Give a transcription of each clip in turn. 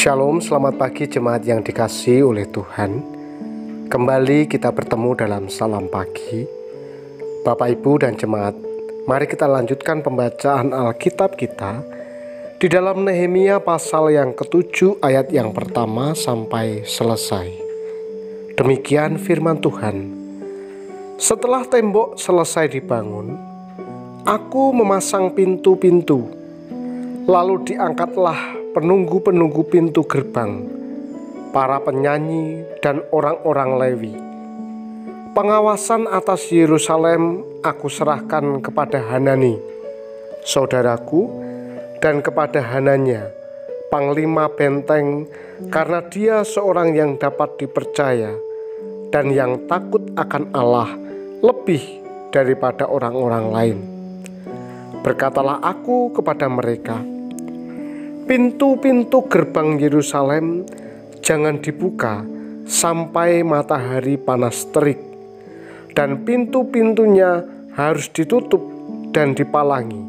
Shalom, selamat pagi jemaat yang dikasihi oleh Tuhan. Kembali kita bertemu dalam salam pagi. Bapak, Ibu, dan jemaat, mari kita lanjutkan pembacaan Alkitab kita di dalam Nehemia pasal yang ke-7 ayat yang pertama sampai selesai. Demikian firman Tuhan. Setelah tembok selesai dibangun, aku memasang pintu-pintu, lalu diangkatlah penunggu-penunggu pintu gerbang, para penyanyi dan orang-orang Lewi. Pengawasan atas Yerusalem aku serahkan kepada Hanani, saudaraku, dan kepada Hananya, panglima benteng, karena dia seorang yang dapat dipercaya dan yang takut akan Allah lebih daripada orang-orang lain. Berkatalah aku kepada mereka, pintu-pintu gerbang Yerusalem jangan dibuka sampai matahari panas terik, dan pintu-pintunya harus ditutup dan dipalangi,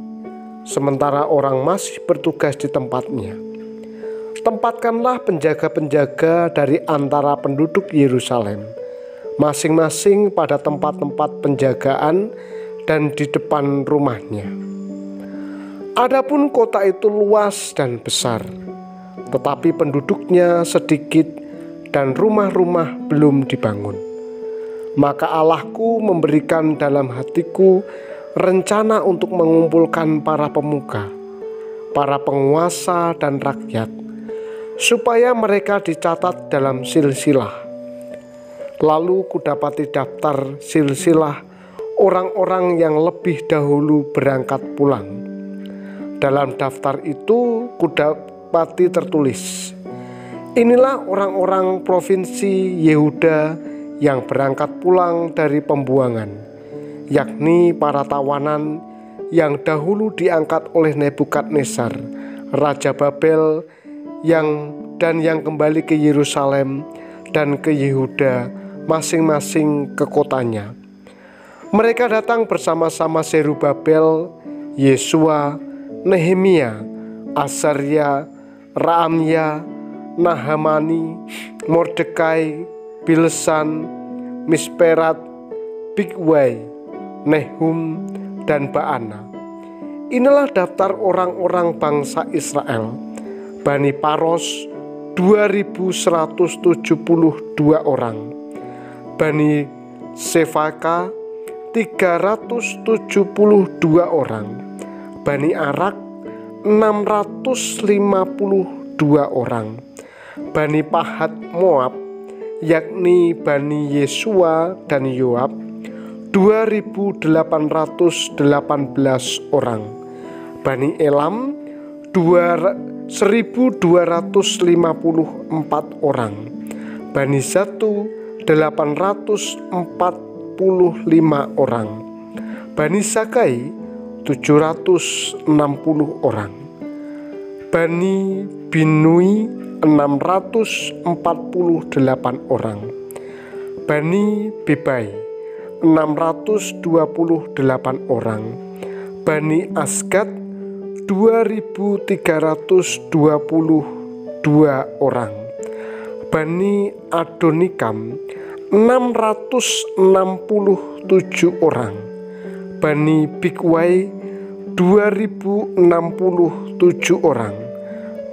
sementara orang masih bertugas di tempatnya. Tempatkanlah penjaga-penjaga dari antara penduduk Yerusalem, masing-masing pada tempat-tempat penjagaan dan di depan rumahnya. Adapun kota itu luas dan besar, tetapi penduduknya sedikit dan rumah-rumah belum dibangun. Maka Allahku memberikan dalam hatiku rencana untuk mengumpulkan para pemuka, para penguasa dan rakyat, supaya mereka dicatat dalam silsilah. Lalu kudapati daftar silsilah orang-orang yang lebih dahulu berangkat pulang. Dalam daftar itu kudapati tertulis, inilah orang-orang provinsi Yehuda yang berangkat pulang dari pembuangan, yakni para tawanan yang dahulu diangkat oleh Nebukadnezar, Raja Babel, yang kembali ke Yerusalem dan ke Yehuda, masing-masing ke kotanya. Mereka datang bersama-sama Zerubabel, Yesua, Nehemia, Azaria, Raamya, Nahamani, Mordekai, Bilsan, Misperat, Bigwai, Nehum, dan Baana. Inilah daftar orang-orang bangsa Israel, Bani Paros 2172 orang, Bani Sefaka 372 orang, Bani Arak 652 orang, Bani Pahat Moab, yakni Bani Yesua dan Yoab 2818 orang, Bani Elam 1254 orang, Bani Zatu 845 orang, Bani Sakai 760 orang, Bani Binui 648 orang, Bani Bebai 628 orang, Bani Asgad 2322 orang, Bani Adonikam 667 orang, Bani Bigwai 2067 orang,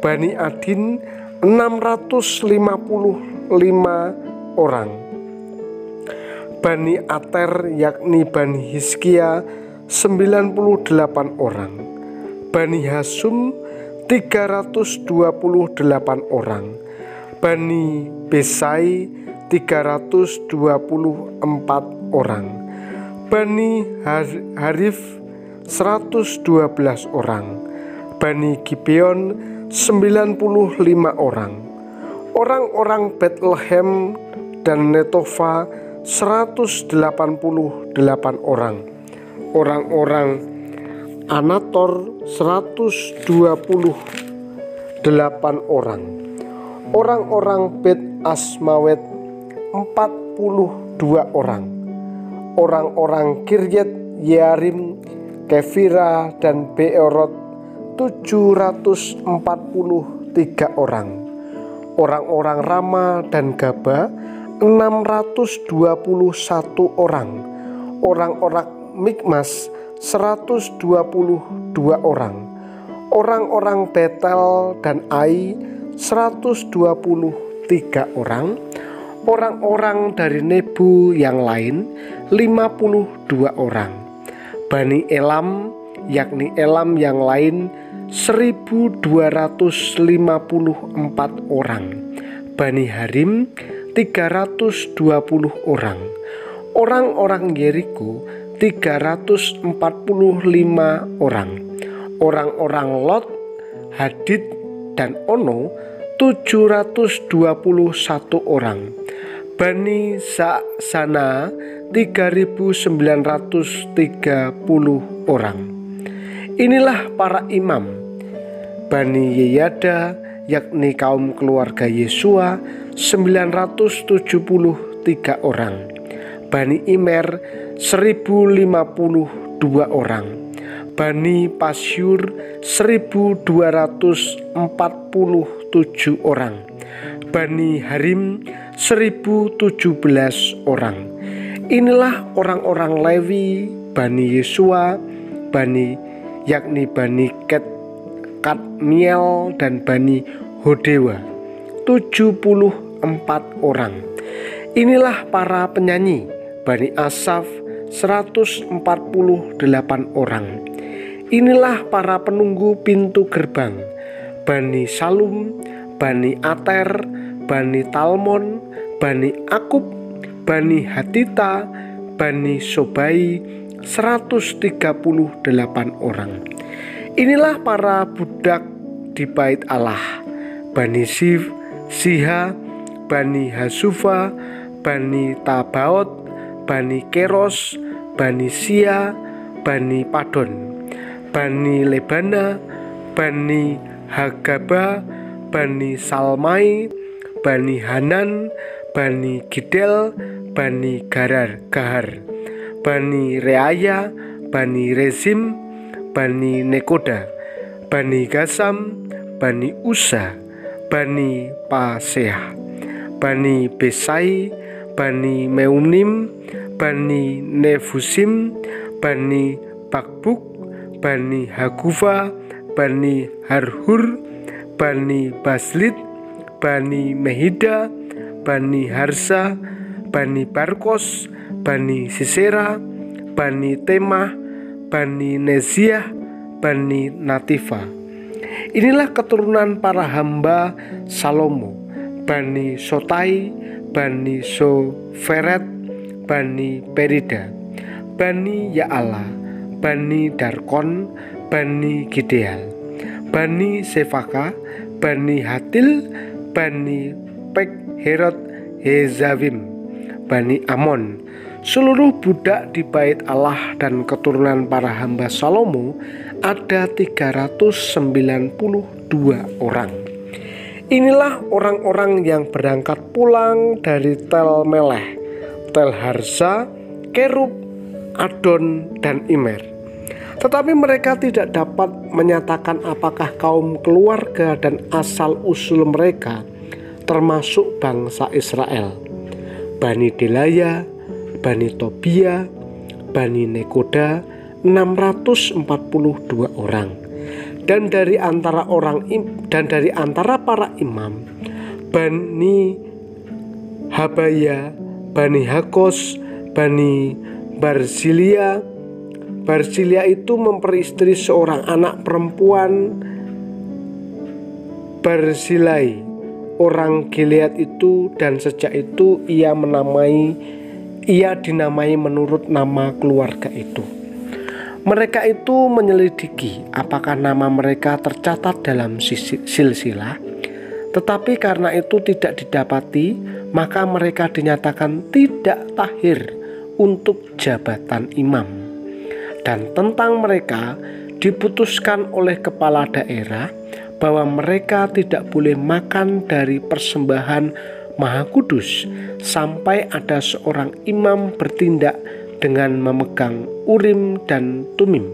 Bani Adin 655 orang, Bani Ater yakni Bani Hizkia 98 orang, Bani Hasum 328 orang, Bani Besai 324 orang, Bani Harif 112 orang, Bani Gibeon 95 orang, orang-orang Bethlehem dan Netofa 188 orang, orang-orang Anator 128 orang, orang-orang Bet Asmawet 42 orang, orang-orang Kiryat Yearim, Kefira dan Beerot 743 orang, Orang-orang Rama dan Gaba 621 orang. Orang-orang Mikmas 122 orang. Orang-orang Betel dan Ai 123 orang. Orang-orang dari Nebu yang lain 52 orang. Bani Elam, yakni Elam yang lain 1254 orang. Bani Harim 320 orang. Orang-orang Yeriko 345 orang. Orang-orang Lot, Hadid dan Ono 721 orang. Bani Zaksana 3.930 orang. Inilah para imam. Bani Yeyada, yakni kaum keluarga Yesua 973 orang. Bani Imer 1052 orang. Bani Pasyur 1247 orang. Bani Harim 1017 orang. Inilah orang-orang Lewi, Bani Yesua, yakni Bani Kadmiel dan Bani Hodewa 74 orang. Inilah para penyanyi, Bani Asaf 148 orang. Inilah para penunggu pintu gerbang, Bani Salum, Bani Ater, Bani Talmon, Bani Akub, Bani Hatita, Bani Sobai 138 orang. Inilah para budak di bait Allah, Bani Siha, Bani Hasufa, Bani Tabaot, Bani Keros, Bani Sia, Bani Padon, Bani Lebana, Bani Hagaba, Bani Salmai, Bani Hanan, Bani Gidel, Bani Gahar, Bani Reaya, Bani Rezim, Bani Nekoda, Bani Gasam, Bani Usa, Bani Paseah, Bani Besai, Bani Meunim, Bani Nefusim, Bani Bakbuk, Bani Hagufa, Bani Harhur, Bani Baslit, Bani Mehida, Bani Harsa, Bani Barkos, Bani Sisera, Bani Temah, Bani Neziah, Bani Natifa. Inilah keturunan para hamba Salomo, Bani Sotai, Bani Soferet, Bani Perida, Bani Ya'ala, Bani Darkon, Bani Gideal, Bani Sefaka, Bani Hatil, Bani Pekherot Hezawim, Bani Amon. Seluruh budak di bait Allah dan keturunan para hamba Salomo ada 392 orang. Inilah orang-orang yang berangkat pulang dari Tel Meleh, Tel Harsa, Kerub, Adon, dan Imer. Tetapi mereka tidak dapat menyatakan apakah kaum keluarga dan asal-usul mereka termasuk bangsa Israel. Bani Delaya, Bani Tobia, Bani Nekoda 642 orang. Dan dari antara para imam, Bani Habaya, Bani Hakos, Bani Barzilia. Barzilia itu memperistri seorang anak perempuan Barzilai, orang Gilead itu, dan sejak itu ia dinamai menurut nama keluarga itu. Mereka itu menyelidiki apakah nama mereka tercatat dalam silsilah, tetapi karena itu tidak didapati, maka mereka dinyatakan tidak tahir untuk jabatan imam. Dan tentang mereka diputuskan oleh kepala daerah bahwa mereka tidak boleh makan dari persembahan Maha Kudus sampai ada seorang imam bertindak dengan memegang Urim dan Tumim.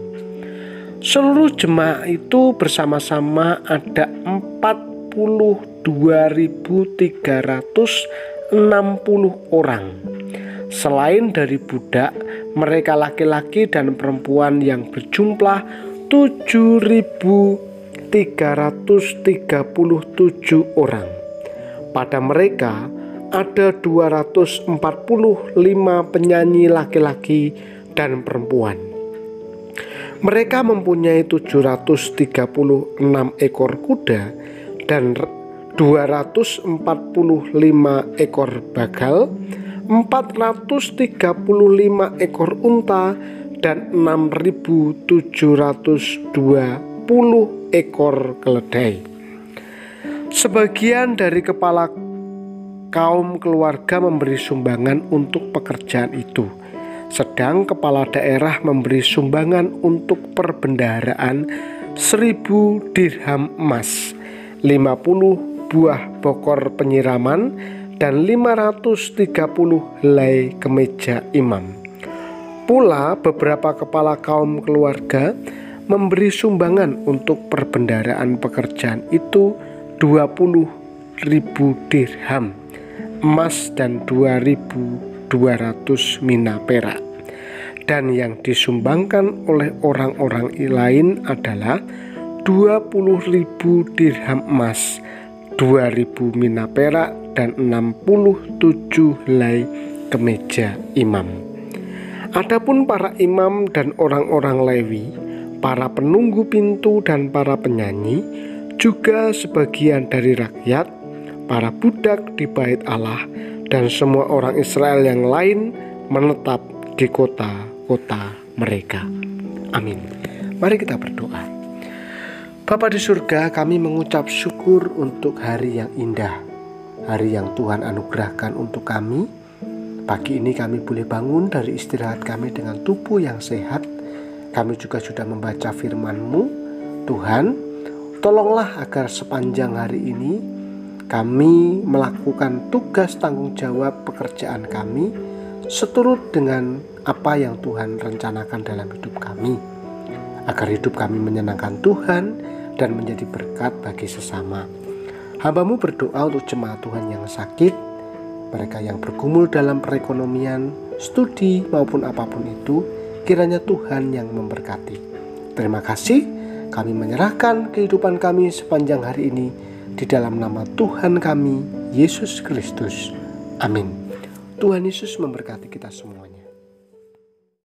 Seluruh jemaah itu bersama-sama ada 40 62.360 orang. Selain dari budak, mereka laki-laki dan perempuan yang berjumlah 7.337 orang. Pada mereka ada 245 penyanyi laki-laki dan perempuan. Mereka mempunyai 736 ekor kuda dan 245 ekor bagal, 435 ekor unta, dan 6.720 ekor keledai. Sebagian dari kepala kaum keluarga memberi sumbangan untuk pekerjaan itu, sedang kepala daerah memberi sumbangan untuk perbendaharaan 1.000 dirham emas, 50 buah bokor penyiraman, dan 530 helai kemeja imam. Pula beberapa kepala kaum keluarga memberi sumbangan untuk perbendaharaan pekerjaan itu 20.000 dirham emas dan 2.200 mina perak. Dan yang disumbangkan oleh orang-orang lain adalah 20.000 dirham emas, 2.000 mina perak, dan 67 helai kemeja imam. Adapun para imam dan orang-orang Lewi, para penunggu pintu dan para penyanyi, juga sebagian dari rakyat, para budak di bait Allah, dan semua orang Israel yang lain menetap di kota-kota mereka. Amin. Mari kita berdoa. Bapa di surga, kami mengucap syukur untuk hari yang indah, hari yang Tuhan anugerahkan untuk kami. Pagi ini kami boleh bangun dari istirahat kami dengan tubuh yang sehat. Kami juga sudah membaca firman-Mu. Tuhan, tolonglah agar sepanjang hari ini kami melakukan tugas tanggung jawab pekerjaan kami seturut dengan apa yang Tuhan rencanakan dalam hidup kami, agar hidup kami menyenangkan Tuhan dan menjadi berkat bagi sesama. Hamba-Mu berdoa untuk jemaat Tuhan yang sakit, mereka yang bergumul dalam perekonomian, studi maupun apapun itu, kiranya Tuhan yang memberkati. Terima kasih. Kami menyerahkan kehidupan kami sepanjang hari ini di dalam nama Tuhan kami, Yesus Kristus. Amin. Tuhan Yesus memberkati kita semuanya.